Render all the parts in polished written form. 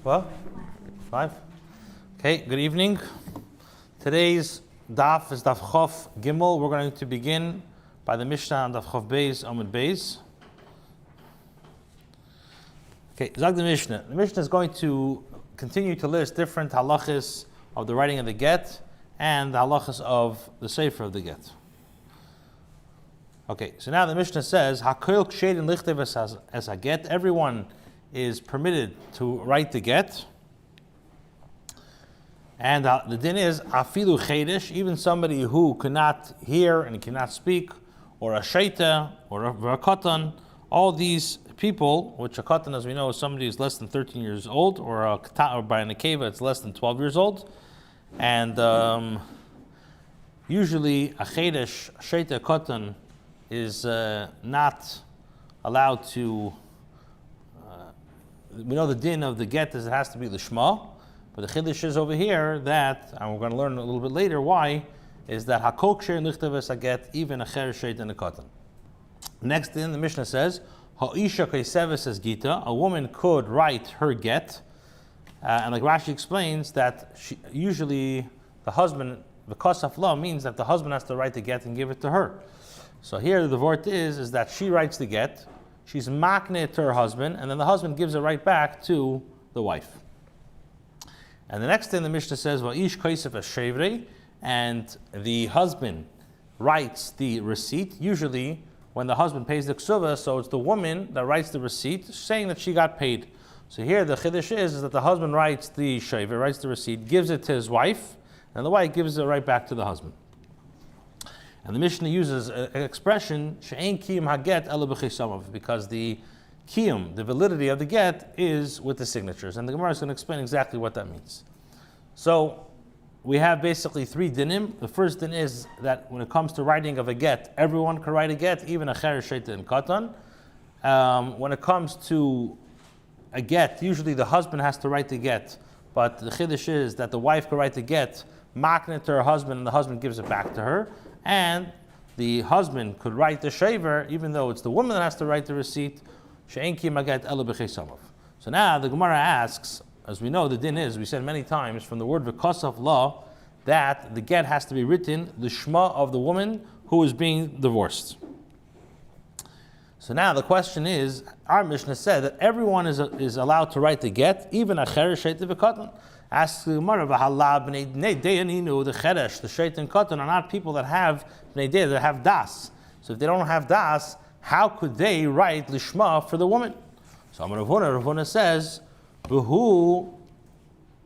What? 5? Okay, good evening. Today's Daf is Daf Chof Gimel. We're going to begin by the Mishnah on Daf Chof Beis, Amud Beis. Okay, Zag the Mishnah. The Mishnah is going to continue to list different halachas of the writing of the get and the halachas of the sefer of the get. Okay, so now the Mishnah says, Hakol ksheidin lichtev as a get. Everyone is permitted to write the get. And the din is, afilu chedish, even somebody who cannot hear and cannot speak, or a shaita, or a katan, all these people, which a katan, as we know, is somebody who's less than 13 years old, or by a nekeva, it's less than 12 years old. And usually a chedish, a shaita, a katan, is not allowed to, we know the din of the get is it has to be l'shma, but the chiddush is over here that, and we're going to learn a little bit later why, is that hakol ksher nichtav es a get, even a cher sheit and a katan. Next din, the Mishnah says, ha'isha kaiseves es gita, a woman could write her get, and like Rashi explains that usually the husband, the kosaf law means that the husband has to write the get and give it to her. So here the vort is that she writes the get, she's makne to her husband, and then the husband gives it right back to the wife. And the next thing the Mishnah says, Va'ish kaisef es-shevrei, and the husband writes the receipt. Usually, when the husband pays the ksuva, so it's the woman that writes the receipt, saying that she got paid. So here the chiddush is that the husband writes the shevrei, writes the receipt, gives it to his wife, and the wife gives it right back to the husband. And the Mishnah uses an expression, she'ein kiyum haget ela b'chisamav, because the kiyum, the validity of the get, is with the signatures. And the Gemara is going to explain exactly what that means. So we have basically 3 dinim. The first din is that when it comes to writing of a get, everyone can write a get, even a cher, shaita, and katan. When it comes to a get, usually the husband has to write the get, but the chiddush is that the wife can write the get, makne to her husband, and the husband gives it back to her. And the husband could write the shaver, even though it's the woman that has to write the receipt. So now the Gemara asks, as we know the din is, we said many times from the word v'kosaf law, that the get has to be written the shma of the woman who is being divorced. So now the question is, our Mishnah said that everyone is allowed to write the get, even a cher, shaita, v'katan. Asks the Gemara, the cheresh, the sheit and katan are not people that have bnei deya, that have das. So if they don't have das, how could they write lishma for the woman? So Rav Huna says, "V'hu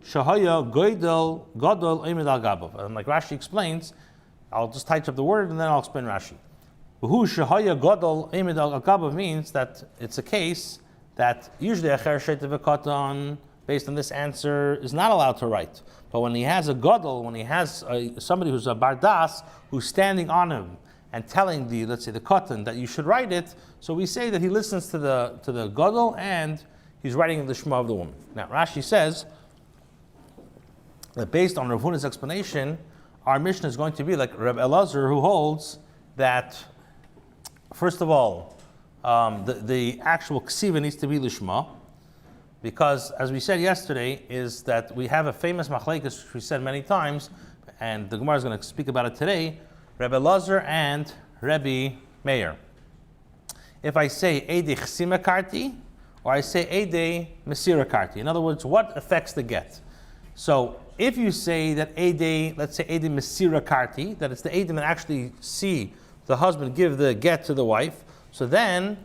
shahaya gadol eimid al gabav." And like Rashi explains, I'll just type up the word and then I'll explain Rashi. V'hu shahaya gadol eimid al gabav means that it's a case that usually a cher sheit v'katan, based on this answer, is not allowed to write. But when he has a gadol, when he has somebody who's a bardas, who's standing on him and telling the, let's say, the katan that you should write it, so we say that he listens to the gadol and he's writing the shema of the woman. Now Rashi says that based on Rav Huna's explanation, our Mishnah is going to be like Rabbi Elazar, who holds that, first of all, the actual ksiva needs to be lishma. Because, as we said yesterday, is that we have a famous machlekes, which we said many times, and the Gemara is going to speak about it today, Rabbi Elazar and Rabbi Meir. If I say Eidei Chsima Karti, or I say Eidei Mesira Karti, in other words, what affects the get? So, if you say that Eidei, let's say Eidei Mesira Karti, that it's the Eidim that actually see the husband give the get to the wife, so then,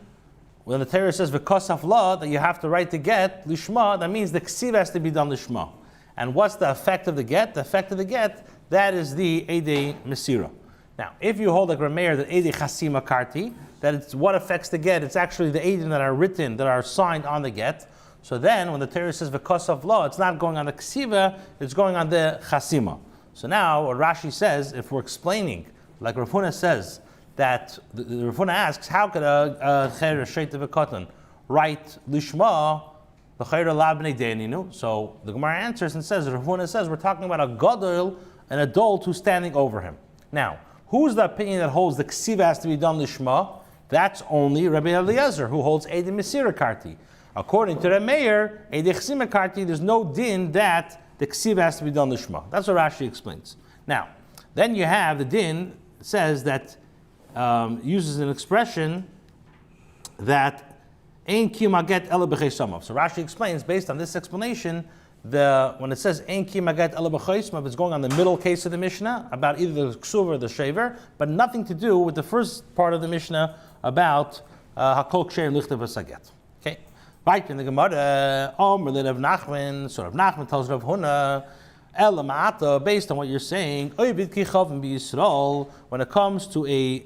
when the Torah says v'kosaf law, that you have to write the get lishma, that means the ksiv has to be done lishma. And what's the effect of the get? The effect of the get, that is the Eidei Mesira. Now, if you hold like Rameir that Eidei Chasima Karti, that it's what affects the get, it's actually the Eidim that are written, that are signed on the get. So then, when the Torah says v'kosaf law, it's not going on the ksiva, it's going on the Chasima. So now, what Rashi says, if we're explaining, like Rav Huna says, that the Rav Huna asks, how could a cher sheit v'katan write lishma l'chayra la bnei deya? So the Gemara answers and says, Rav Huna says, we're talking about a gadol, an adult who's standing over him. Now, who's the opinion that holds the ksiva has to be done lishma? That's only Rabbi Eliezer, who holds Eidei Mesira Karti. According to the mayor, there's no din that the ksiva has to be done lishma. That's what Rashi explains. Now, then you have the din says that uses an expression that ein kiyum haget ela b'cheisamav. So Rashi explains based on this explanation. When it says ein ki maget ela b'choismav, it's going on the middle case of the Mishnah about either the ksuva or the shaver, but nothing to do with the first part of the Mishnah about hakol ksher lichtav v'saget. Okay, right in the Gemara, Omer Rav Nachman. So Rav Nachman tells Rav Huna, ela ma'ata, based on what you're saying, oivid kichavim b'Yisrael. When it comes to a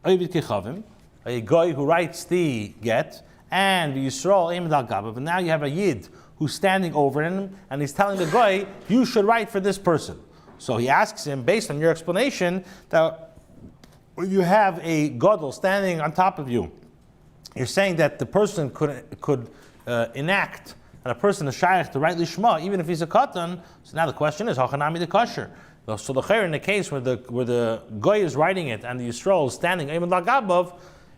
oivid kichavim, a guy who writes the get, and b'Yisrael eimad al gabav, and now you have a yid who's standing over him, and he's telling the guy, you should write for this person. So he asks him, based on your explanation, that you have a gadol standing on top of you. You're saying that the person could enact, and a person is shaykh to write lishma, even if he's a katan. So now the question is, hachanami the kasher. So the chayyur in the case where the guy is writing it, and the Yisrael is standing,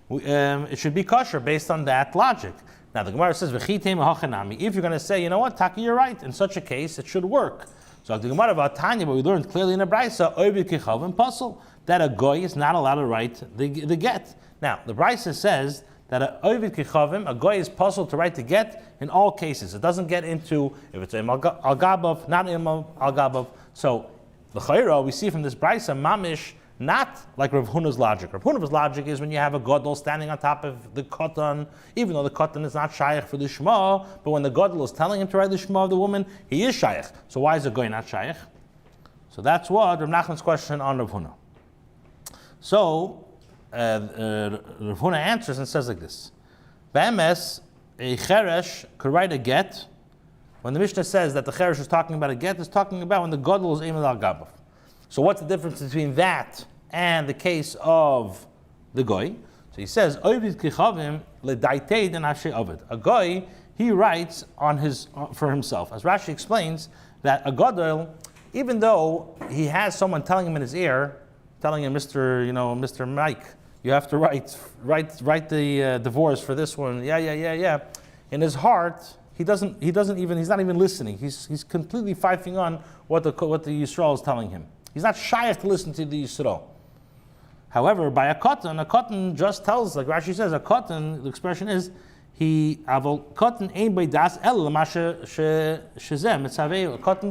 it should be kosher based on that logic. Now the Gemara says, if you're going to say, you know what, Taki, you're right, in such a case, it should work. So the Gemara about Tanya, but we learned clearly in the Brisa, that a goy is not allowed to write the get. Now, the Brisa says that a goy is puzzled to write the get in all cases. It doesn't get into if it's al-gabav, not al-gabav. So the chayra, we see from this Brisa, mamish, not like Rav Huna's logic. Rav Huna's logic is when you have a gadol standing on top of the katan, even though the katan is not shaykh for the shema, but when the gadol is telling him to write the shema of the woman, he is shaykh. So why is the goy not shaykh? So that's what Rav Nachman's question on Rav Huna. So Rav Huna answers and says like this: Be'emes, a cheresh could write a get. When the Mishnah says that the cheresh is talking about a get, it's talking about when the gadol is eimad al gabav. So what's the difference between that and the case of the goy? So he says, a goy, he writes for himself. As Rashi explains, that a gadol, even though he has someone telling him in his ear, telling him, Mr. Mike, you have to write the divorce for this one. Yeah. In his heart, he's not even listening. He's completely fifing on what the Yisrael is telling him. He's not shaykh to listen to the Yisrael. However, by a katan just tells, like Rashi says, a katan, the expression is, a katan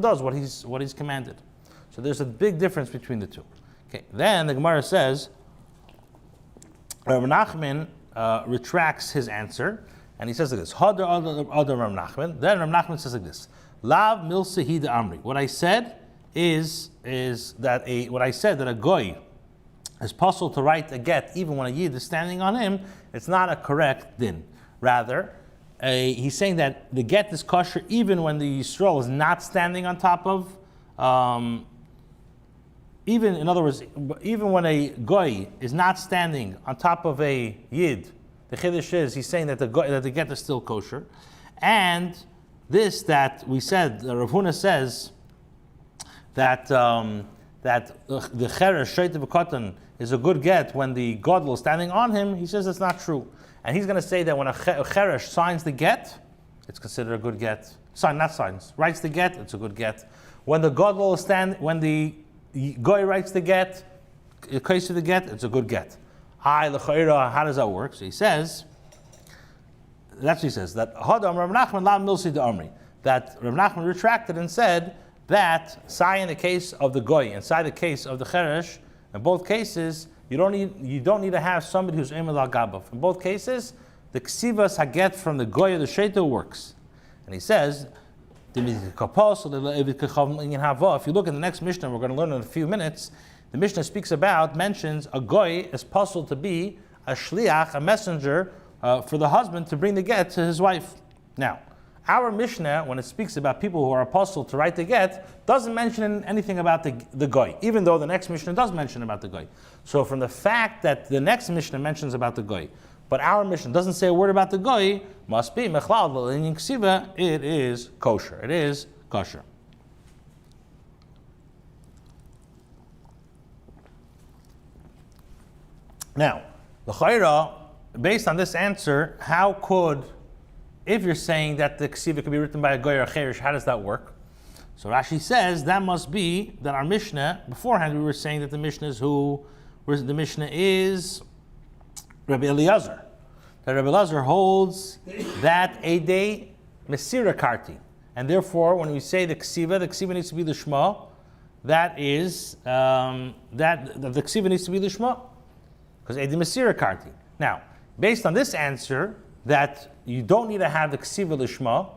does what he's commanded. So there's a big difference between the two. Okay. Then the Gemara says, Rav Nachman retracts his answer, and he says like this, Hadar Rav Nachman. Then Rav Nachman says like this, Lav milsehi de amri. What I said is that a goy is possible to write a get even when a yid is standing on him. It's not a correct din. Rather, he's saying that the get is kosher even when the Yisrael is not standing on top of. In other words, even when a goy is not standing on top of a yid, the chiddush is he's saying that the get is still kosher, and this that we said, Rav Huna says that the cheresh sheitav katan is a good get when the gadol is standing on him. He says it's not true, and he's going to say that when a cheresh signs the get, it's considered a good get. Writes the get, it's a good get. When the gadol when the goy writes the get, the case of the get, it's a good get. How does that work? So he says, that's what he says, that Hadam Rav Nachman lam milsi de amri, that Rav Nachman retracted and said that sai in the case of the goy and sai the case of the cheresh, in both cases you don't need to have somebody who's eimad al gabav. In both cases, the ksivas haget from the goy or the sheita works. And he says, if you look at the next Mishnah, we're going to learn in a few minutes. The Mishnah mentions a goy is possible to be a shliach, a messenger for the husband to bring the get to his wife. Now, our Mishnah, when it speaks about people who are apostle to write the get, doesn't mention anything about the goy, even though the next Mishnah does mention about the goy. So from the fact that the next Mishnah mentions about the goy, but our Mishnah doesn't say a word about the goy, must be mechlal l'inyan ksiva, it is kosher. It is kosher. Now, the chayra, based on this answer, how could if you're saying that the ksiva could be written by a goy or a cherish, how does that work? So Rashi says that must be that our Mishnah, beforehand we were saying that the Mishnah is who? The Mishnah is Rabbi Eliezer. That Rabbi Eliezer holds that a day Mesira Karti. And therefore, when we say the ksiva needs to be the Shema. That is, that the ksiva needs to be the Shema. Because a day Mesira Karti. Now, based on this answer, that you don't need to have the ksiva lishma,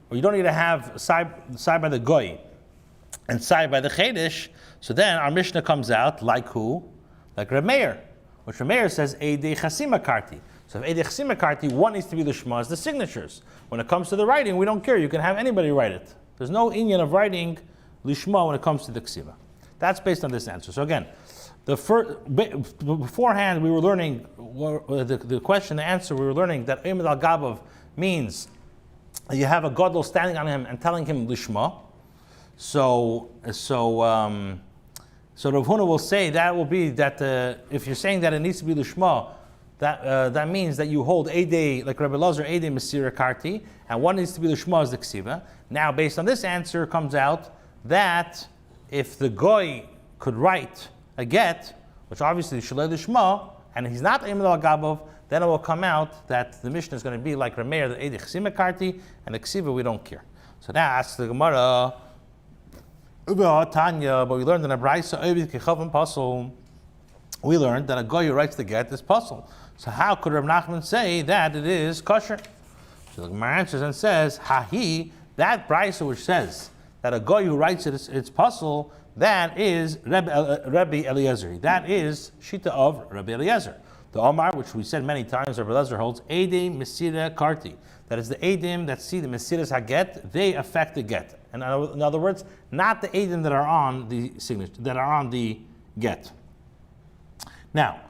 or you don't need to have side by the goy and side by the chedesh. So then our Mishnah comes out like who? Like Reb Meir, which Reb Meir says Eidei Chasima Karti. So if Eidei Chasima Karti, one needs to be lishma, is the signatures. When it comes to the writing, we don't care. You can have anybody write it. There's no inyan of writing lishma when it comes to the ksiva. That's based on this answer. So again, beforehand we were learning the question, the answer. We were learning that Eimad al Gabav means you have a gadol standing on him and telling him lishma. So Rav Huna will say that will be that if you're saying that it needs to be lishma, that means that you hold a day like Rabbi Eliezer, a day Mesira Karti, and one needs to be lishma as the ksiva. Now, based on this answer, comes out that if the goy could write a get, which obviously Shalei Lishma, and he's not Eimad al Gabav, then it will come out that the Mishnah is going to be like Rameir, the Eidei Chasima Karti, and the Ksiva we don't care. So now asks the Gemara, Tanya, but we learned in a Braisa, we learned that a goy who writes the get is puzzle. So how could Reb Nachman say that it is kosher? So the Gemara answers and says, Hahi, that Braisa which says that a goy who writes it, it's puzzle, that is Rabbi Eliezer. That is Shita of Rabbi Eliezer. The Omar, which we said many times, Rabbi Eliezer holds Edim Mesira Karti. That is the Edim that see the Mesiras Haget, they affect the get. And in other words, not the Edim that are on the signature, that are on the get. Now,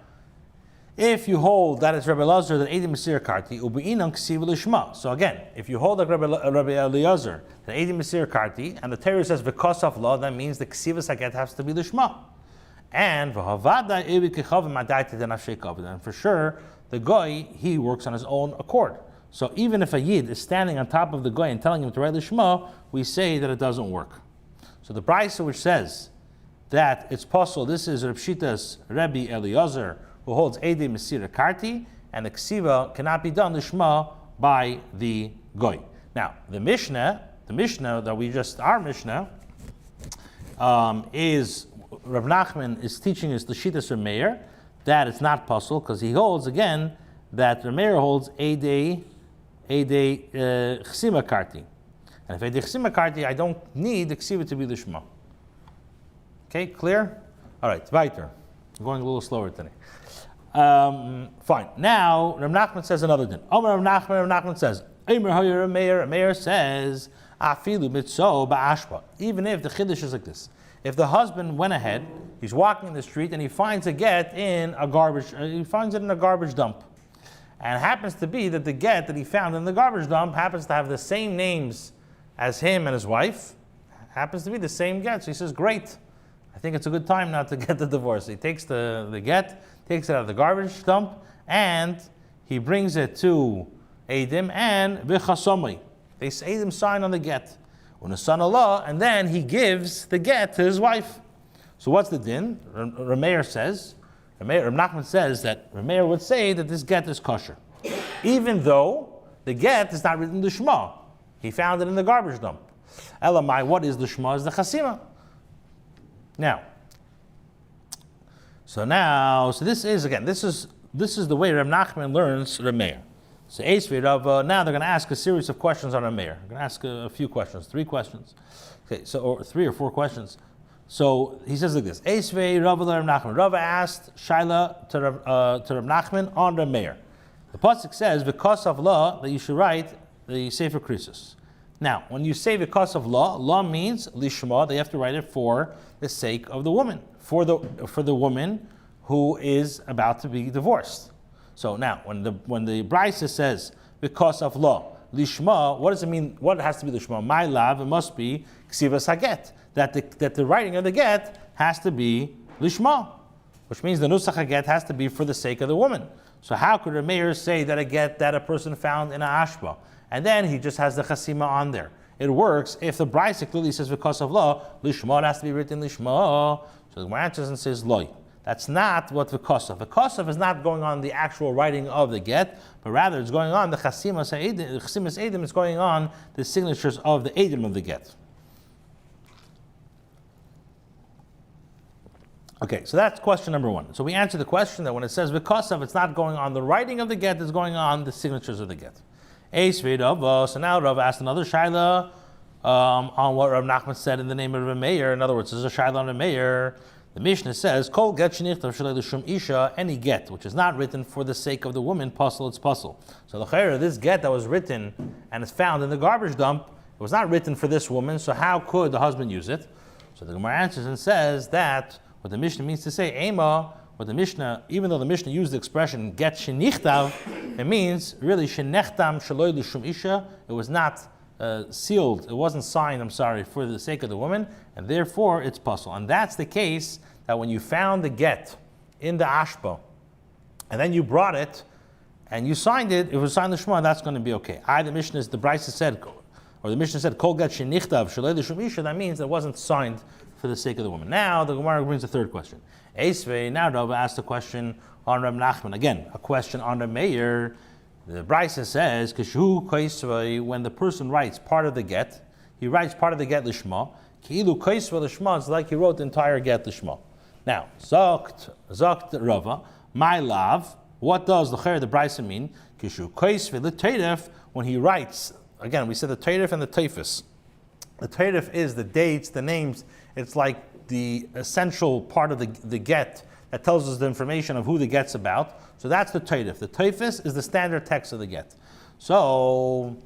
if you hold that it's Rabbi Eliezer that Edim Mesira Karti, ubi'inan ksiva lishma. So again, if you hold like Rabbi Eliezer that Edim Mesira Karti, and the Torah says because of law, that means the ksivas haget has to be lishma. And and for sure, the goy he works on his own accord. So even if a yid is standing on top of the goy and telling him to write lishma, we say that it doesn't work. So the Braisa which says that it's possible, this is Reb Shita's Rabbi Eliezer, who holds Eidei Mesira Karti, and the ksiva cannot be done lishma by the goy. Now, the Mishnah that we just, our Mishnah, is Rav Nachman is teaching us the Shitas Reb Meir that it's not possible because he holds again that Reb Meir holds Eidei Chasima Karti, and if Eidei Chasima Karti, I don't need the ksiva to be lishma. Okay, clear? All right, weiter. I'm going a little slower today. Fine. Now, Rav Nachman says another din. Rav Nachman says, Meir says, Afilu mitzo ba'ashpa. Even if the chiddush is like this. If the husband went ahead, he's walking in the street and he finds a get in a garbage, he finds it in a garbage dump. And it happens to be that the get that he found in the garbage dump happens to have the same names as him and his wife. Happens to be the same get. So he says, great. I think it's a good time now to get the divorce. He takes the get, takes it out of the garbage dump, and he brings it to Eidim and V'chasomri. They say Eidim sign on the get. When the son Allah, and then he gives the get to his wife. So what's the din? Rameir says, Rav Nachman says that Rameir would say that this get is kosher. Even though the get is not written the Shema. He found it in the garbage dump. Elamai, what is the Shema? Is the Chasima. Now, so this is the way Rav Nachman learns Rameir. So now they're going to ask a series of questions on Rameir. They're going to ask a few questions, 3 questions. Okay, so or 3 or 4 questions. So he says like this: Eisvei Rav Nachman. Rav asked Shaila to Rav Nachman on Rameir. The pasuk says because of law that you should write the Sefer Krisus. Now, when you say because of law means lishma. They have to write it for the sake of the woman, for the woman who is about to be divorced. So now, when the Braisa says because of law lishma, what does it mean? What has to be lishma? My love, it must be ksivas haget. That the writing of the get has to be lishma, which means the nusach haget has to be for the sake of the woman. So how could Rameir say that a get that a person found in a ashba and then he just has the chasima on there. It works if the Brisa clearly says because of law, lishma, it has to be written lishma. So the Gemara answers and says loy. That's not what v'kosav. V'kosav is not going on the actual writing of the get, but rather it's going on the chasimas edim. It's going on the signatures of the edim of the get. Okay, so that's question number one. So we answer the question that when it says v'kosav, it's not going on the writing of the get, it's going on the signatures of the get. So now Rav asked another shaila on what Rav Nachman said in the name of Rav Meir. In other words, there's a shaila on Rav Meir. The Mishnah says, "Kol get shenichtav shalei l'shum isha," any get which is not written for the sake of the woman, puzzle, it's puzzle. So l'chayra, this get that was written and is found in the garbage dump, it was not written for this woman. So how could the husband use it? So the Gemara answers and says that what the Mishnah means to say, Ema, what the Mishnah, even though the Mishnah used the expression get shenichtav, it means really shenechtam shaloi l'shum isha. It was not sealed, it wasn't signed, for the sake of the woman, and therefore it's puzzle. And that's the case that when you found the get in the ashpo, and then you brought it, and you signed it, if it was signed l'shma, that's going to be okay. The Brisa said, or the Mishnah said, kol get shenichtav shaloi l'shum isha, that means it wasn't signed for the sake of the woman. Now the Gemara brings the third question. Esvei, now Rabbi asked a question on Reb Nachman. Again, a question on Reb Meir. The Brisa says, Kishu kaisvei, when the person writes part of the get, he writes part of the get lishma. Ki'ilu kaisvei lishma, it's like he wrote the entire get lishma. Now, Zakt Rava, my love, what does the Brisa mean? Kishu kaisvei l'teiref, when he writes, again, we said the teiref and the teifus. The teiref is the dates, the names. It's like the essential part of the get that tells us the information of who the get's about. So that's the teiref. The teifus is the standard text of the get. So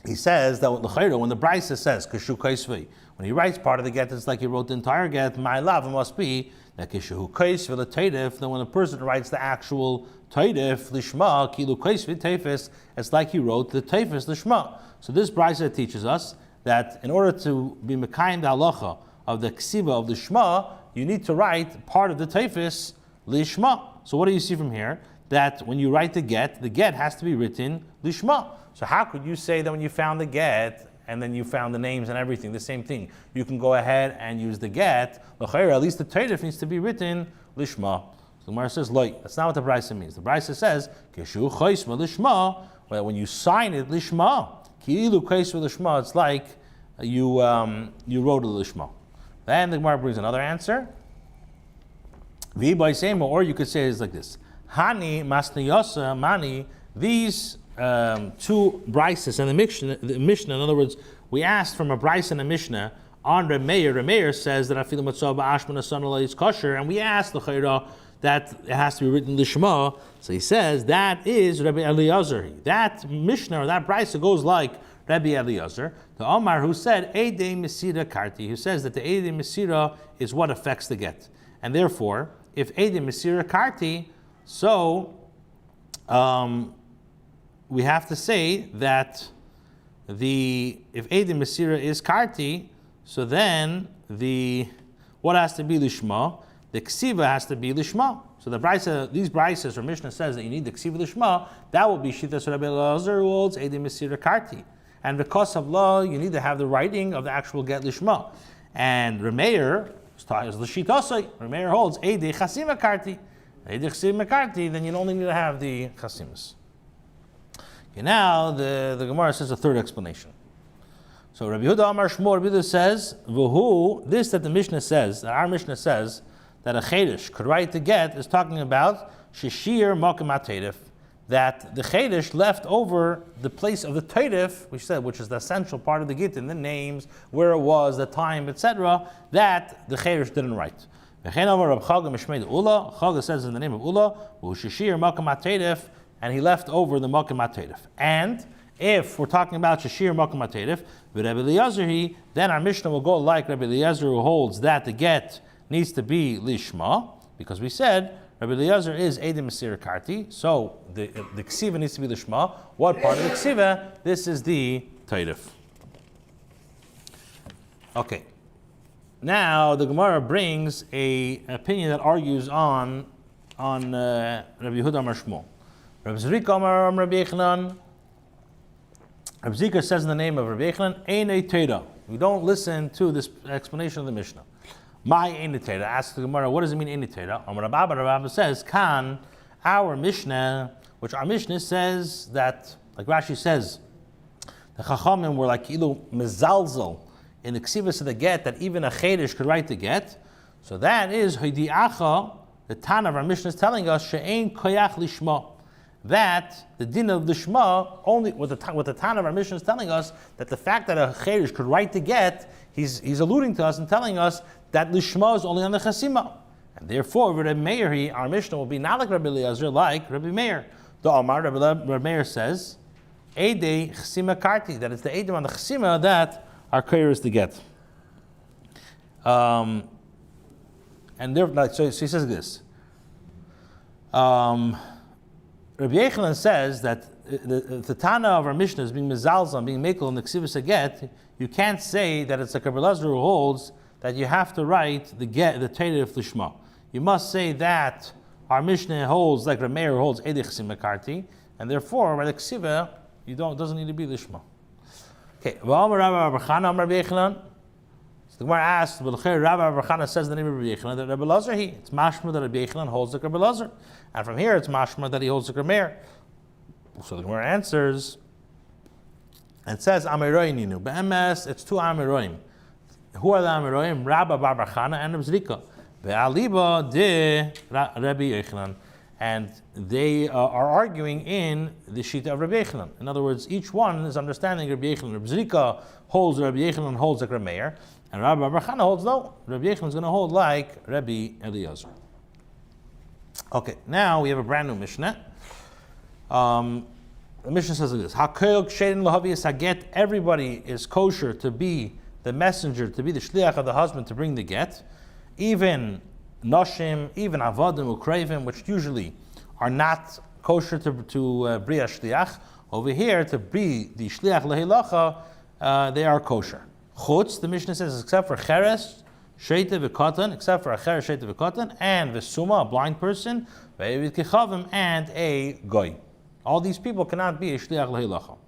he says that when the Brisa says kishu kaisvei, when he writes part of the get, it's like he wrote the entire get. My love, it must be that kishu kaisvei the teiref. Then when a person writes the actual teiref lishma kilu kaisvei teifus, it's like he wrote the teifus lishma. So this Brisa teaches us that in order to be mekayim the halacha of the ksiva of the shma, you need to write part of the teifus lishma. So what do you see from here? That when you write the get has to be written lishma. So how could you say that when you found the get and then you found the names and everything, the same thing, you can go ahead and use the get, at least the teiref needs to be written lishma. So the Gemara says, loy, that's not what the Brisa means. The Brisa says, kishu chaisma lishma, when you sign it lishma, ki'ilu kaisva lishma, it's like you wrote a lishma. Then the Gemara brings another answer. Or you could say it's like this. Hani masniyasa mani, these two Brises and the Mishnah, in other words, we asked from a Brise and a Mishnah on Reb Meir. Reb Meir says that afilu matzah ba'ashman asan is kosher, and we asked the Chayra that it has to be written lishma. So he says that is Rabbi Eliezer. That Mishnah or that Brise goes like Rabbi Eliezer, the Omar who said Eidei Mesira Karti, who says that the Eidei Mesira is what affects the get. And therefore, if Eidei Mesira Karti, so we have to say that if Eidei Mesira is Karti, so then what has to be Lishma? The Ksiva has to be Lishma. So these Brises or Mishnah says that you need the Ksiva Lishma, that will be Shitas Rabbi Eliezer who holds Eidei Mesira Karti. And because of law, you need to have the writing of the actual get lishma. And Remeir is l'shitosai. Remeir holds eidei chasima karti. Eidei chasima karti, then you only need to have the chasimas. Okay, now the Gemara says a third explanation. So Rabbi Yehuda Amar Shmuel, Rabbi Yehuda says, v'hu, this that the Mishnah says, that our Mishnah says, that a chedesh could write the get, is talking about shishir makom ha'teiref, that the chedesh left over the place of the teiref, which is the essential part of the gittin, the names, where it was, the time, etc., that the chedesh didn't write. Chaga says in the name of Ula, and he left over the makom ha'teiref. And if we're talking about shishir makom ha'teiref, Rabbi Eliezer, then our Mishnah will go like Rabbi Eliezer, who holds that the get needs to be lishma, because we said Rabbi Eliezer is Eidei Mesira Karti, so the ksiva needs to be the Shema. What part of the ksiva? This is the teiref. Okay. Now the Gemara brings a opinion that argues on Rabbi Yehuda Amar Shmuel. Rabbi Zrika Amar Rabbi Yechanan. Rabbi Zikr says in the name of Rabbi Yochanan, Einei Teda. We don't listen to this explanation of the Mishnah. My Einei Teda. Asks the Gemara, what does it mean Einei Teda? Rabbi says, Kan, our Mishnah, which our Mishnah says that, like Rashi says, the Chachamim were like ilu mezalzel in the ksivas of the get, that even a chedesh could write the get. So that is Hidiacha, the Tana of our Mishnah is telling us, she'ein koyach lishma. That the din of the Shema, only what the Tana of our Mishnah is telling us, that the fact that a chedesh could write the get, he's alluding to us and telling us that Lishma is only on the Chasima. And therefore, Rabbi Meir, our Mishnah will be not like Rabbi Eliezer, like Rabbi Meir. The Omar, Rabbi Meir says, Eidei Chasima Karti, that it's the Eidim on the Chasima that our Kair is to get. And there, so he says this. Rabbi Yochanan says that the Tana of our Mishnah is being mezalza, being mekel in the ksivus get. You can't say that it's like Rabbi Elazar who holds that you have to write the get, the Teda of Lishma. You must say that our Mishnah holds like Rabbi Meir holds Eidei Chasima Karti, and therefore by the ksiva doesn't need to be Lishma. Okay, so the Gemara asked, Rabbi Chana says the name of Rabbi Yochanan that Rabbi Elazar it's mashma that Rabbi Yochanan holds like Rabbi Elazar, and from here it's mashma that he holds like Rabbi Meir. So the Gemara answers and says Amiroininu. Be'emes, it's two Amiroim. Who are the Amiroim? Rabbi Bar Chana and Rabbi Zrika. Be'aliba de Rabbi Yochanan, and they are arguing in the shita of Rabbi Yochanan. In other words, each one is understanding Rabbi Yochanan. Rabbi Zrika holds Rabbi Yochanan holds like Rabbi Meir, and Rabbi Bar Chana holds no. Rabbi Yochanan is going to hold like Rabbi Eliezer. Okay, now we have a brand new Mishnah. The Mishnah says like this: Hakoyok shein lahaviyas haget. Everybody is kosher to be the messenger, to be the shliach of the husband to bring the get. Even Noshim, even Avadim, Ukravim, which usually are not kosher to Bria Shliach. Over here, to be the Shliach Lehilacha, they are kosher. Chutz, the Mishnah says, except for Cheres, Sheita V'Katan, except for a Cheres, Sheita V'Katan, and Vesuma, a blind person, Ve'evid Kechavim, and a Goy. All these people cannot be a Shliach Lehilacha.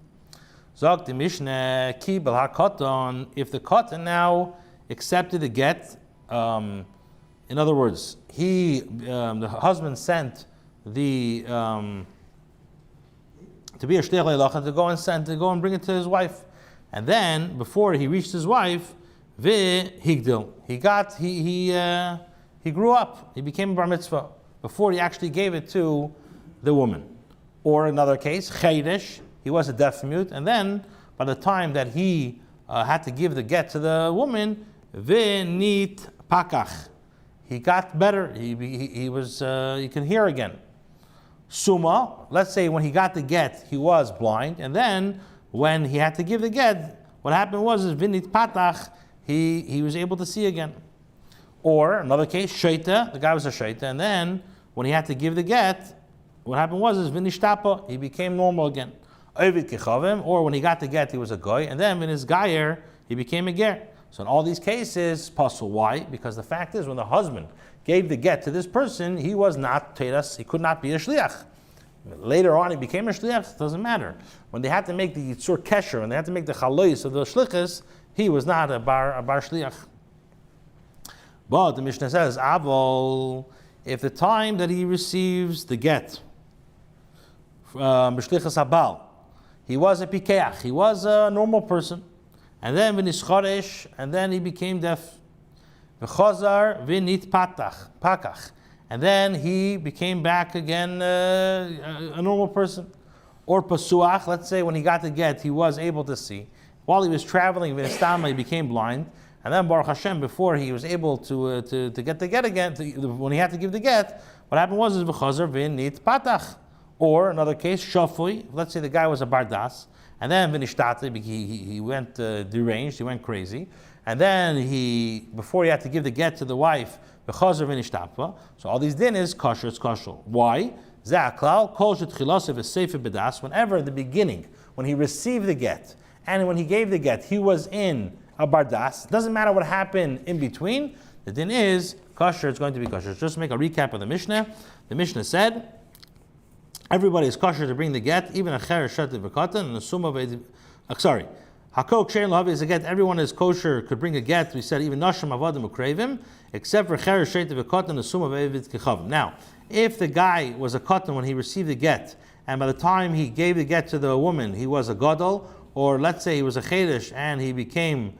Zog the Mishnah, Ki Bel HaKatan, if the Katan now accepted the get, in other words, the husband sent the to be a shliach leilachah to go and bring it to his wife, and then before he reached his wife, higdil, he grew up, he became a bar mitzvah before he actually gave it to the woman. Or another case, chaydesh, he was a deaf mute, and then by the time that he had to give the get to the woman, nit pakach. He got better. He was. He can hear again. Suma. Let's say when he got the get, he was blind, and then when he had to give the get, what happened was vinit patach. He was able to see again. Or another case, shaita. The guy was a shaita, and then when he had to give the get, what happened was vinishtapa. He became normal again. Ovid kechavim. Or when he got the get, he was a goy, and then when his gayer, he became a ger. So in all these cases, puzzle. Why? Because the fact is, when the husband gave the get to this person, he was not teras, he could not be a shliach. Later on, he became a shliach, it doesn't matter. When they had to make the yitzur kesher, when they had to make the chalois of the shlichus, he was not a bar shliach. But the Mishnah says, Avol, if the time that he receives the get, b'shlichus habal, he was a pikeach, he was a normal person, and then v'nischoresh, and then he became deaf. V'chozar v'nit pakach, and then he became back again a normal person. Or pasuach, let's say when he got the get, he was able to see. While he was traveling v'nistama, he became blind, and then Baruch Hashem, before he was able to get the get again, when he had to give the get, what happened was v'chozar v'nit patach. Or another case, shafui, let's say the guy was a bardas, and then Vinishtate, he went deranged, he went crazy. And then before he had to give the get to the wife, B'chazer Vinishtapa. So all these din is kosher, it's kosher. Why? Za'aklal, kol shetchilasev is sefer bedas. Whenever in the beginning, when he received the get, and when he gave the get, he was in a bardas. It doesn't matter what happened in between. The din is kosher, it's going to be kosher. Just to make a recap of the Mishnah. The Mishnah said, everybody is kosher to bring the get, even a cheresh shetet v'katan, and a summa Sorry. Hakok shein lahavi is a get. Everyone is kosher could bring a get. We said even nashim avadim ukrevim, except for cheresh sheitav v'katan asum avevid kichavim. Now, if the guy was a katan when he received the get, and by the time he gave the get to the woman, he was a gadol, or let's say he was a cheresh and he became,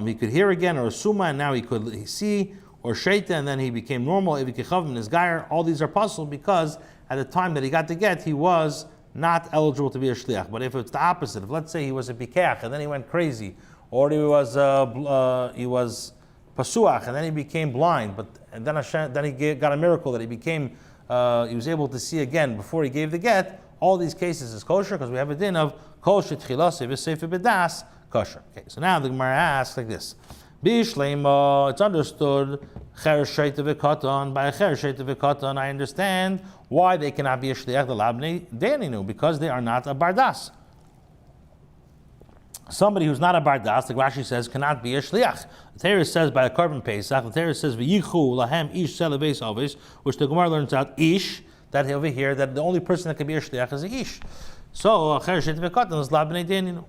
he could hear again, or a suma, and now he could see, or sheita, and then he became normal, evid kichavim, his gayer. All these are possible because at the time that he got the get, he was not eligible to be a shliach. But if it's the opposite, if let's say he was a bikach and then he went crazy, or he was pasuach and then he became blind, and then he got a miracle that he became, he was able to see again before he gave the get. All these cases is kosher because we have a din of kol shetchilase v'sefer bedas kosher. Okay, so now the Gemara asks like this: Bishleima, it's understood cheresh sheitav v'katan. By a cheresh sheitav v'katan, I understand why they cannot be a shliach the labnei deninu, because they are not a bardas. Somebody who's not a bardas, like Rashi says, cannot be a shliach. The Torah says by a korban pesach. The Torah says v'yichu lahem ish selaveis avis, which the Gemara learns out ish, that over here that the only person that can be a shliach is a ish. So cheresh sheitav v'katan is labnei deninu.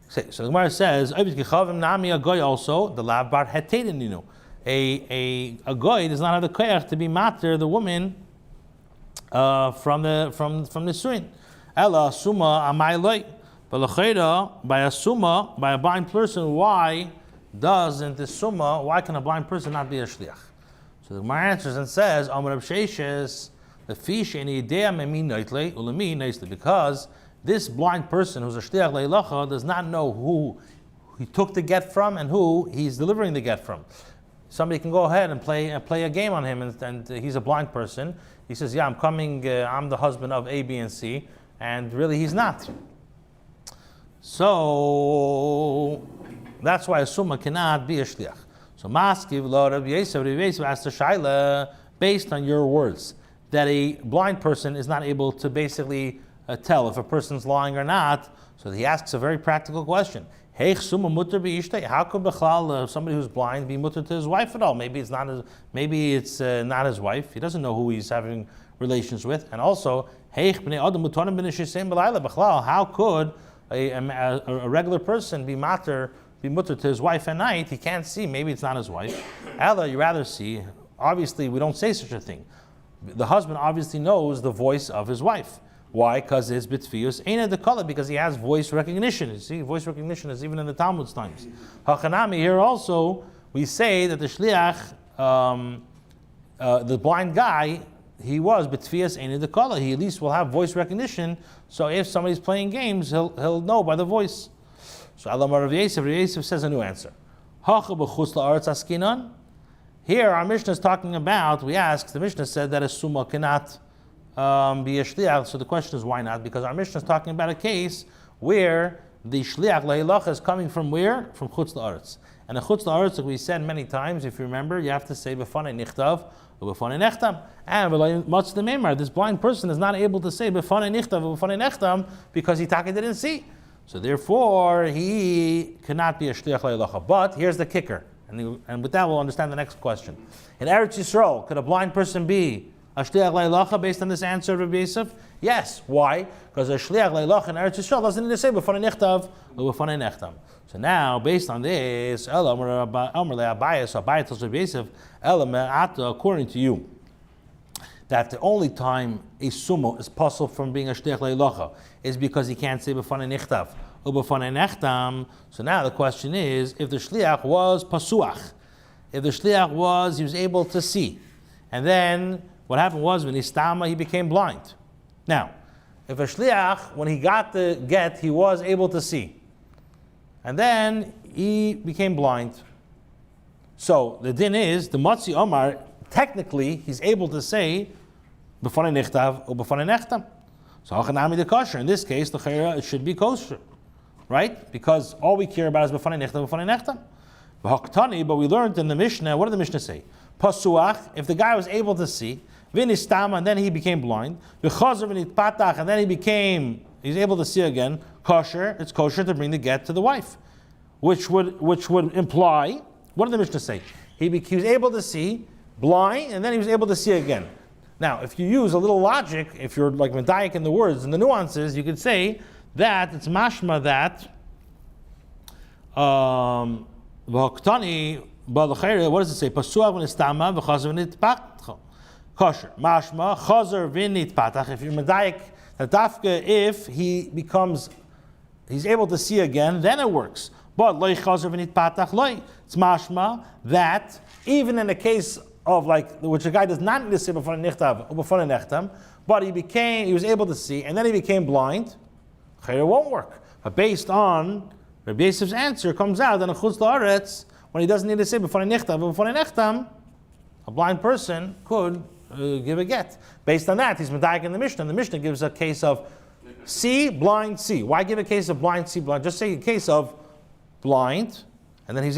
So the Gemara says, nami a goy also, the lav bar hetein. A goy does not have the koyach to be mater the woman from the suin. Ella suma amayloi. But by a suma, by a blind person, why can a blind person not be a shliach? So the Gemara answers and says, Amar Absheishes, the fish in idea memi noitle ulemi nicely, because this blind person who's a shliach leilacha does not know who he took the get from and who he's delivering the get from. Somebody can go ahead and play a game on him, and he's a blind person. He says, "Yeah, I'm coming. I'm the husband of A, B, and C," and really he's not. So that's why a summa cannot be a shliach. So maskiv lo Rabbi Yosef asked the shaila based on your words that a blind person is not able to basically tell if a person's lying or not. So he asks a very practical question. How could somebody who's blind be mutter to his wife at all? Maybe it's not his wife. He doesn't know who he's having relations with. And also, how could a regular person be mutter to his wife at night? He can't see. Maybe it's not his wife. Ella, you rather see. Obviously, we don't say such a thing. The husband obviously knows the voice of his wife. Why? Because his bitfius ain't the color, because he has voice recognition. You see, voice recognition is even in the Talmud's times. Hachanami, here also, we say that the shliach, the blind guy, he was bitfius ain't the color. He at least will have voice recognition. So if somebody's playing games, he'll know by the voice. So Rabbi Yosef says a new answer. Here our Mishnah is talking about, we asked, the Mishnah said that a summa cannot be a shliach. So the question is, why not? Because our Mishnah is talking about a case where the shliach lehilacha is coming from where? From chutz la'aretz. And the chutz la'aretz, like we said many times, if you remember, you have to say b'fanei nichtav u'b'fanei nechtam. And what's the memar? This blind person is not able to say b'fanei nichtav u'b'fanei nechtam because he didn't see. So therefore, he cannot be a shliach lehilacha. But here's the kicker, and with that we'll understand the next question. In Eretz Yisrael, could a blind person be a shliach lehilacha based on this answer of Rabbi Yosef? Yes. Why? Because a shliach lehilacha in Eretz Yisrael doesn't need to say b'fanei nichtav or b'fanei nechtam. So now, based on this, Abaye tells Rabbi Yosef, according to you, that the only time a sumo is possible from being a shliach lehilacha is because he can't say b'fanei nichtav or b'fanei nechtam. So now the question is, if the shliach was pasuach, if the shliach he was able to see, and then what happened was when he became blind. Now, if a shliach, when he got the get, he was able to see, and then he became blind. So the din is, the Matzi Omar, technically, he's able to say b'fanei nichtav or b'fanei nechtam. So hachanami the kosher. In this case, the chayra, it should be kosher, right? Because all we care about is b'fanei nichtav, b'fanei nechtam. But we learned in the Mishnah, what did the Mishnah say? Pasuach, if the guy was able to see, v'nistama, and then he became blind, v'chazer v'nitpatach, and then he's able to see again, kosher, it's kosher to bring the get to the wife. Which would imply, what did the Mishnah say? He was able to see, blind, and then he was able to see again. Now, if you use a little logic, if you're like medayik in the words and the nuances, you could say that it's mashma that V'hoktani, but what does it say? Pasuach v'nistama v'chazer v'nitpatach. Kosher. Mashma chazer v'nitpatach. If you're medayik, that dafka, if he's able to see again, then it works. But loy chazer v'nitpatach loy. It's mashma that even in the case of which a guy does not need to see before nichtav or before nechtam, but he was able to see, and then he became blind. It won't work. But based on Rabbi Yosef's answer, comes out that in chutz la'aretz, when he doesn't need to say before nechtam or before nechtam, a blind person could give a get. Based on that, he's medayik in the Mishnah. The Mishnah gives a case of see, blind, see. Why give a case of blind, see, blind? Just say a case of blind, and then he's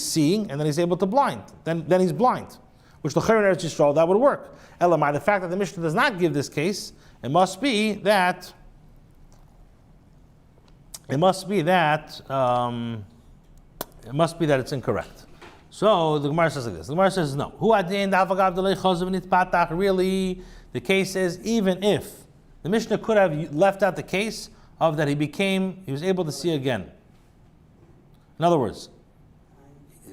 seeing, and then he's able to blind. Then he's blind. Which the Chayr Eretz Yisrael, that would work. Elamai, the fact that the Mishnah does not give this case, it must be that it's incorrect. So the Gemara says like this. The Gemara says no. Really, the case is even if the Mishnah could have left out the case of that he was able to see again. In other words,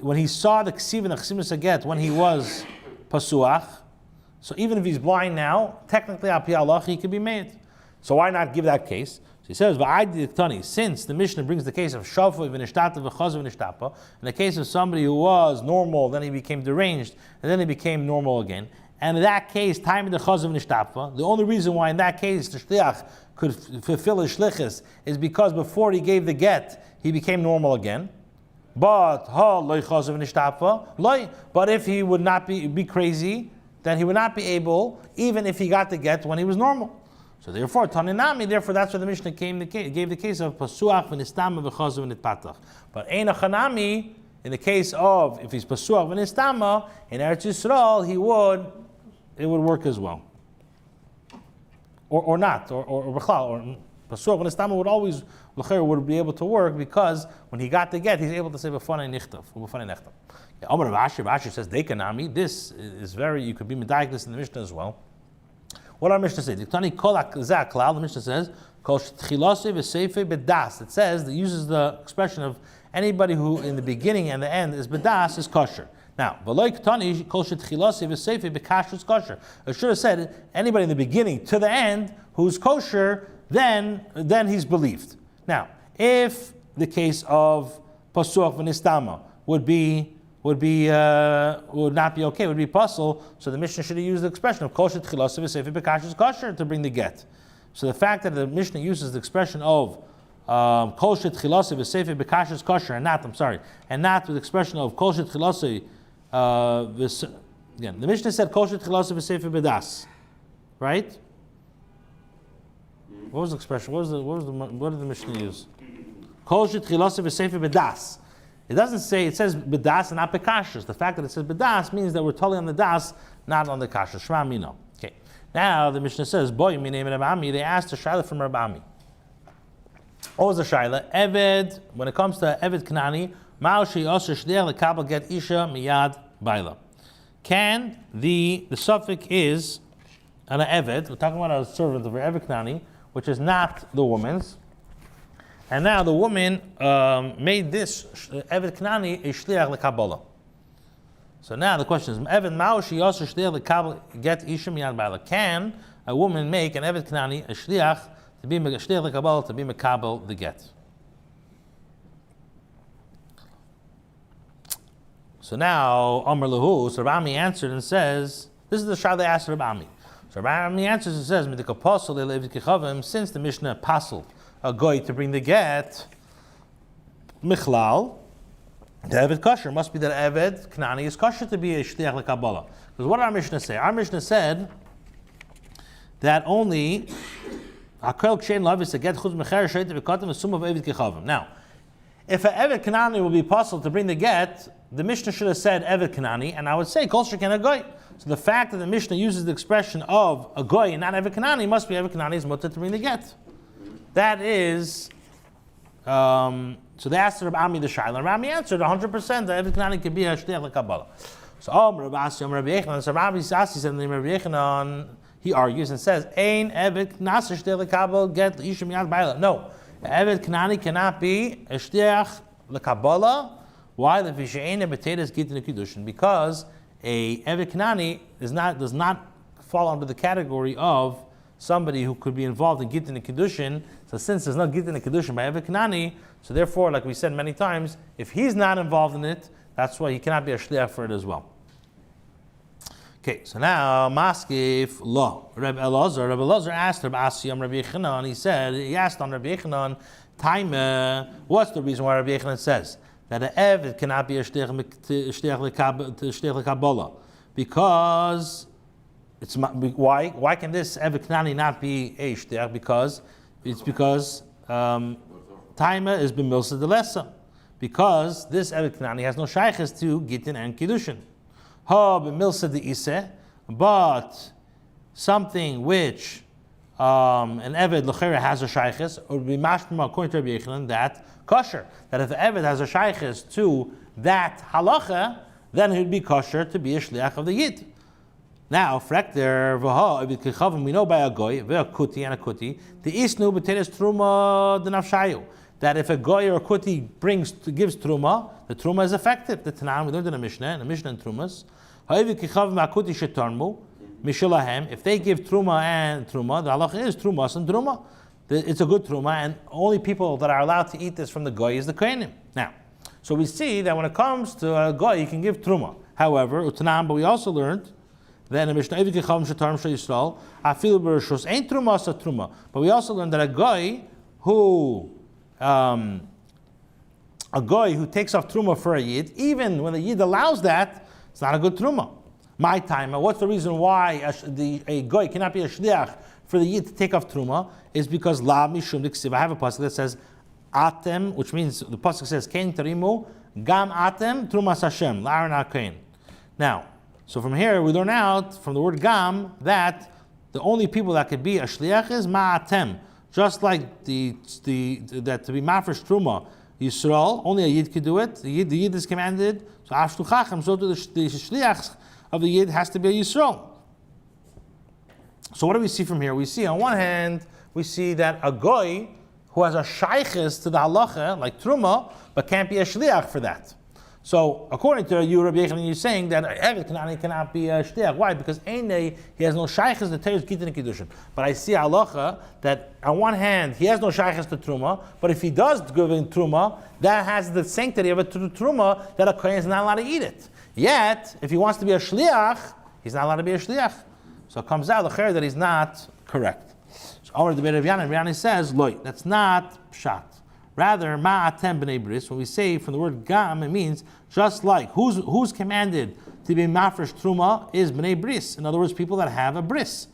when he saw the ksiv and the chsimus aget when he was pasuach, so even if he's blind now, technically al pi halach he could be made. So why not give that case? So he says, since the Mishnah brings the case of shafoi v'nishtata v'chazav v'nishtapa, in the case of somebody who was normal, then he became deranged, and then he became normal again. And in that case, time of the chazav v'nishtapa, the only reason why in that case the shliach could fulfill his shlichus is because before he gave the get, he became normal again. But if he would not be crazy, then he would not be able, even if he got the get when he was normal. So therefore, Taninami, that's where the Mishnah gave the case of Pasuach v'nistama v'chazav v'nitpatach. But Ein Achanami, in the case of if he's Pasuach v'nistama, in Eretz Yisrael, it would work as well. Or not, or B'chlal, or Pasuach v'nistama would be able to work because when he got the get, he's able to say B'fanei nichtav, or B'fanei nechtav. Amar Rashi says, Dekanami, this is you could be medayik this in the Mishnah as well. What our Mishnah says? The Mishnah says, it says, that uses the expression of anybody who in the beginning and the end is bedas is kosher. Now, it should have said anybody in the beginning to the end who's kosher, then he's believed. Now, if the case of pasuach v'nistama would not be okay, would be puzzle, so the Mishnah should have used the expression of kol shetchilasa v'sefer b'kashus kosher to bring the get. So the fact that the Mishnah uses the expression of kol shetchilasa v'sefer b'kashus kosher, and not with the expression of kol shetchilasa again, the Mishnah said kol shetchilasa v'sefer b'das, right? What was the expression? What did the Mishnah use? Kol shetchilasa v'sefer b'das. It doesn't say, it says bedas and not bekashers. The fact that it says bedas means that we're totally on the das, not on the kasher. Shema mino. Okay. Now the Mishnah says, boy, mi name Rabbi. They asked a shayla from Rabbi. What was the shayla? Eved, when it comes to Eved Knani, ma'oshi osher shliach lekabel get isha miyad baila. Can the suffix is an Eved, we're talking about a servant of Eved Knani, which is not the woman's. And now the woman made this Eved Knani a shliach lekabbalah. So now the question is, Eved ma'oshi osher shliach lekabel get isha miyad baila. Can a woman make an Eved Knani a shliach to be shliach lekabbalah to be mekabel the get? So now Amar Lahu, so Rabbi answered and says, this is the shayla they asked Rabbi. So Rabbi answers and says, since the Mishnah pasul a goy to bring the get, Michlal, the Eved kosher must be that Eved Knani is kosher to be a shliach lekabbalah. Because what did our Mishnah say? Our Mishnah said that only Akel Kshein Lav is a get chutz mecher sheit v'katem v'sum of Eved kechavim. Now, if an Eved Knani will be possible to bring the get, the Mishnah should have said Eved Knani, and I would say kol sheken a goy. So the fact that the Mishnah uses the expression of a goy and not Eved Knani must be Eved Knani's mutter to bring the get. That is, so they asked Rabbi Ami the Shaila, and Rabbi answered 100% that Eved Knani could be a shliach lekabbalah. So Rabbi Asi, Rabbi Yechanan, so Rabbi Asi said, Rabbi Yechanan, he argues and says, Ein Eved Knani shliach lekabbalah get isha miyad baila. No, Eved Knani cannot be a shliach lekabala. Why? The visheina b'teres gittin kedushin. Because a Eved Kanani does not fall under the category of somebody who could be involved in Gittin and Kedushin. So since there's no Gittin and Kedushin by Eved Kanani, so therefore, like we said many times, if he's not involved in it, that's why he cannot be a shliach for it as well. Okay, so now Maskif Lo. Rabbi Elazar asked Rabbi Asiyam Rabbi Yechanan, he asked on Rabbi Yechanan, Taime, what's the reason why Rabbi Yechanan says that an Eved cannot be a shliach l'Kabbalah? Because it's why can this Eved Kanani not be a shliach? Because Taima is b'milsa delesa. Because this Eved Kanani has no shaykhs to Gittin and Kiddushin. Ha b'milsa de'iseh, but something which an Eved l'chera has a shaykhs, or be mashma according to Rabbi Yechanan, that kosher. That if the Eved has a shaykhs to that halacha, then he would be kosher to be a shliach of the Yid. Now, frekter v'ha, we know by a goy, a kuti and a kuti, the isnu b'teres truma denafshayu, that if a goy or a kuti gives truma, the truma is effective. The Tanan, we learned in the Mishnah and Trumas, if they give truma and truma, the halacha is trumas and truma. It's a good truma, and only people that are allowed to eat this from the goy is the kohenim. Now, so we see that when it comes to a goy, you can give truma. However, utanan, but we also learned that in the Mishnah, ain't truma. But we also learned that a goy who takes off truma for a yid, even when the yid allows that, it's not a good truma. My time. What's the reason why a goy cannot be a shliach for the yid to take off truma? Is because la mishum diksiv. I have a pasuk that says atem, which means the pasuk says kein tarimu gam atem trumas Hashem la'aron ha'kein. Now, so from here we learn out from the word gam that the only people that could be a shliach is ma'atem. Just like that to be mafresh truma Yisrael, only a yid could do it. The yid is commanded. So afshtu chacham, so to the shliach of the yid has to be a Yisrael. So what do we see from here? We see on one hand, we see that a goy who has a shaykhis to the halacha, like truma, but can't be a shliach for that. So according to you, Rabbi Yechanan, you're saying that Eved Kanani cannot be a shliach. Why? Because he has no shaykhis to teres Gittin and Kiddushin. But I see halacha that on one hand he has no shaykhis to truma, but if he does give in truma, that has the sanctity of a truma that a kohen is not allowed to eat it. Yet, if he wants to be a shliach, he's not allowed to be a shliach. So it comes out that he's not correct. So over the debate of Yana says, loy, that's not pshat. Rather, ma'atem b'nei bris, when we say from the word gam, it means just like who's commanded to be mafresh truma is b'nei bris. In other words, people that have a bris.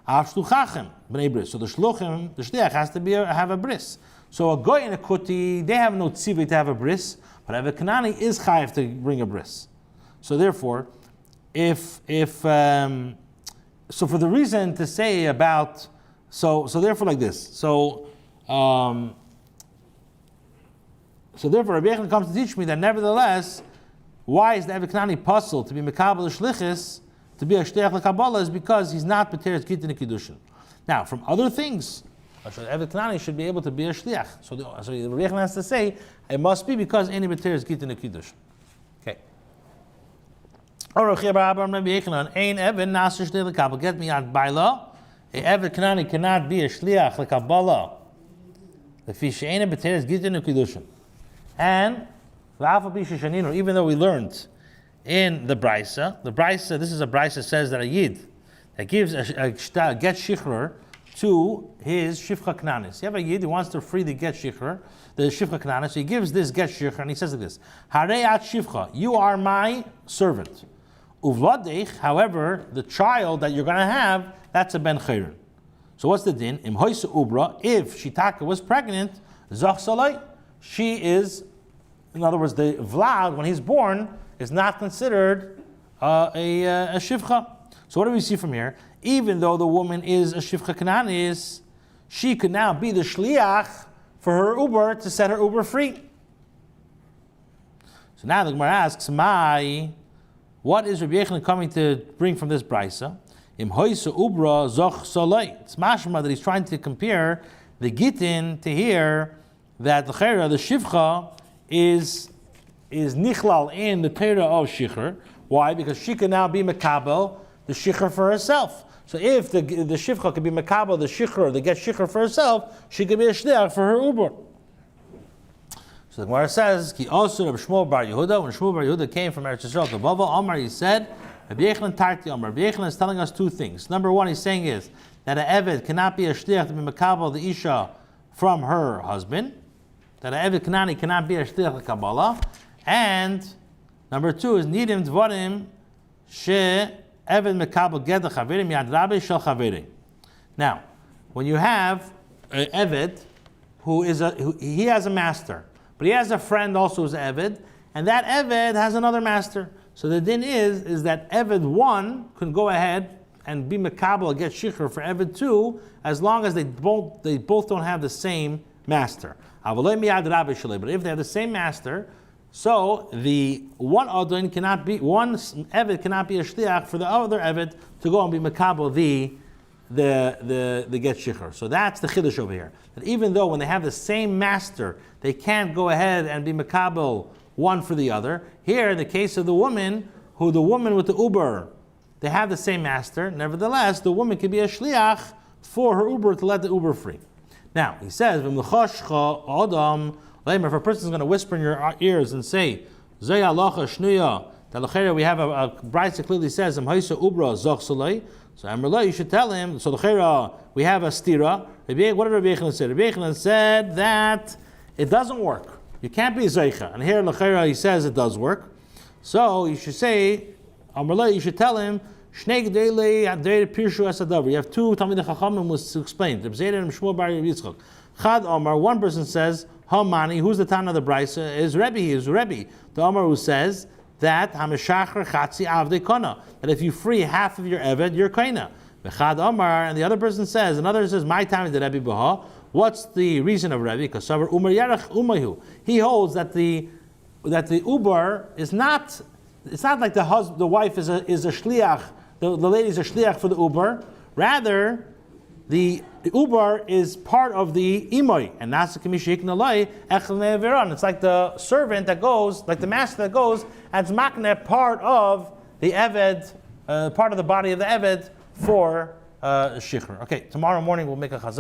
Avshluchachem b'nei bris. So the shluchim, the shliach has to have a bris. So a goy and a kuti, they have no tzivui to have a bris, but a Kanani is chayiv to bring a bris. So therefore, so for the reason to say about, so therefore like this, so therefore Rabbi Yechanan comes to teach me that nevertheless, why is the Eved Kanani puzzle to be mekabel shlichus, to be a shliach l'Kabbalah, is because he's not b'teres Gittin and Kiddushin. Now, from other things, Eved Kanani should be able to be a shliach. So Rabbi Yechanan has to say, it must be because any b'teres Gittin and Kiddushin. Okay. Get me out baila. A Eved Kanani cannot be a shliach l'Kabbalah. The fish ain't b'teres Gittin and Kiddushin. And even though we learned in the Brisa, this is a Brisa says that a Yid that gives a get shichrur to his shifcha knanis. You have a Yid who wants to free the get shichrur, the shifcha knanis, so he gives this get shichrur and he says like this, Harei at shifcha, you are my servant. Uvladech, however, the child that you're going to have, that's a ben chayrin. So what's the din? Im hoysa ubra, if Shitaka was pregnant, zach salai, she is, in other words, the Vlad, when he's born, is not considered a shivcha. So what do we see from here? Even though the woman is a shivcha kananis, she could now be the shliach for her uber to set her uber free. So now the Gemara asks, what is Rabbi Yechanan coming to bring from this brisa? Im hoysa ubra zoch salai. It's mashma that he's trying to compare the Gittin to here, that the shivcha is nichlal in the Torah of Shichur. Why? Because she can now be Makabel, the Shichur for herself. So if the Shivcha could be Makabel, the Shichur, the get Shichur for herself, she could be a Shliach for her Uber. So the Gemara says, Ki also Rabbi Shmuel bar Yehuda, when Shmuel bar Yehuda came from Eretz Yisrael to Bava, Omar, he said, Rabbi Yechon Tarti Omar. Rabbi Yechon is telling us two things. Number one, he's saying is that an Eved cannot be a Shliach to be Makabel, the Isha, from her husband. That an Eved Kanani cannot be a Shliach to Kabbalah. And number two is Nidim Dvarim She Eved Makabel Ged Chaverim Yad Rabbi Shel Chaverim. Now, when you have an Eved who he has a master, but he has a friend also who's Eved, and that Eved has another master. So the din is that Eved 1 can go ahead and be Makabel, get Shichur for Eved 2, as long as they both don't have the same master. But if they have the same master, so the one Eved cannot be a Shliach for the other Eved to go and be Makabel the get Shichur. So that's the Chiddush over here. That even though when they have the same master, they can't go ahead and be Makabel one for the other. Here, in the case of the woman with the Uber, they have the same master. Nevertheless, the woman can be a Shliach for her Uber to let the Uber free. Now, he says, if a person is going to whisper in your ears and say, Zay halacha shnuya, that we have a brayse that clearly says, so you should tell him, so we have a stira. What did Rabbi Yechon say? Rabbi Yechon said that it doesn't work. You can't be Zeicha. And here, he says it does work. So you should say, you should tell him, you have two Talmidei Chachamim was explained. One person says, Hamani, who's the Tana of the Brisa, is Rebbe. The Omar who says that that if you free half of your Eved, you're Kaina. And the other person says, my time is the Rebbe Baha. What's the reason of Rebbe? Because he holds that the Uber is not. It's not like the wife is a shliach. The lady is a shliach for the Uber. Rather, the Uber is part of the imoy, and that's the kamish yiknalai echel neveron. It's like the servant that goes, like the master that goes, and it's makne part of the Eved, part of the body of the Eved for shichur. Okay, tomorrow morning we'll make a chazal.